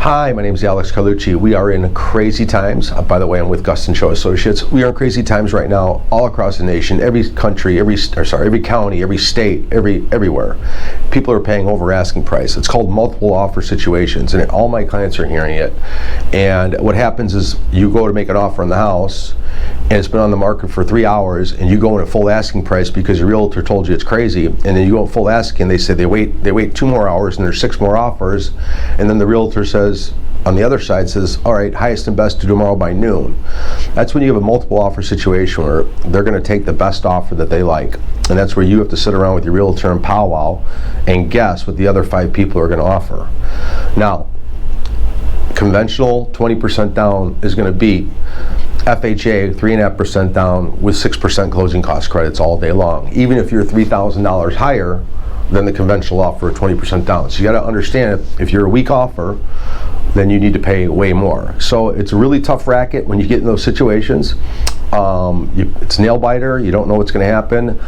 Hi, my name is Alex Carlucci. We are in crazy times. By the way, I'm with Gustin Show Associates. We are in crazy times right now, all across the nation, every country, every county, every state, everywhere. People are paying over asking price. It's called multiple offer situations, and all my clients are hearing it. And what happens is you go to make an offer on the house, and it's been on the market for 3 hours, and you go in at full asking price because your realtor told you it's crazy, and then you go at full asking. They say they wait 2 more hours, and there's 6 more offers, and then the realtor says, on the other side says, all right, highest and best to tomorrow by noon. That's when you have a multiple offer situation where they're going to take the best offer that they like. And that's where you have to sit around with your realtor and powwow and guess what the other 5 people are going to offer. Now, conventional 20% down is going to beat FHA 3.5% down with 6% closing cost credits all day long, even if you're $3,000 higher than the conventional offer, 20% down. So you got to understand, if you're a weak offer, then you need to pay way more. So it's a really tough racket when you get in those situations. It's nail biter. You don't know what's going to happen.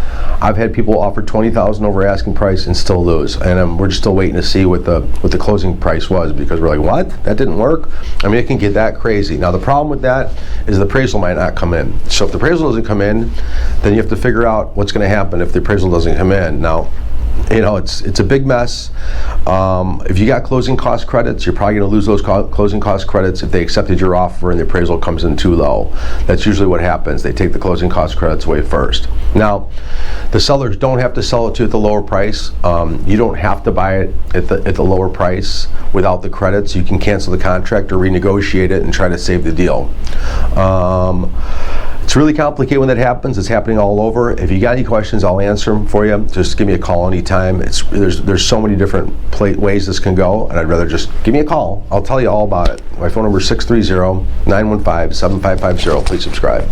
I've had people offer $20,000 over asking price and still lose, and we're just still waiting to see what the closing price was, because we're like, what? That didn't work? I mean, it can get that crazy. Now the problem with that is the appraisal might not come in. So if the appraisal doesn't come in, then you have to figure out what's going to happen if the appraisal doesn't come in. Now, you know, it's a big mess. If you got closing cost credits, you're probably going to lose those closing cost credits if they accepted your offer and the appraisal comes in too low. That's usually what happens. They take the closing cost credits away first. Now, the sellers don't have to sell it to you at the lower price. You don't have to buy it at the lower price without the credits. You can cancel the contract or renegotiate it and try to save the deal. It's really complicated when that happens. It's happening all over. If you got any questions, I'll answer them for you. Just give me a call anytime. There's so many different ways this can go, and I'd rather just give me a call. I'll tell you all about it. My phone number is 630-915-7550. Please subscribe.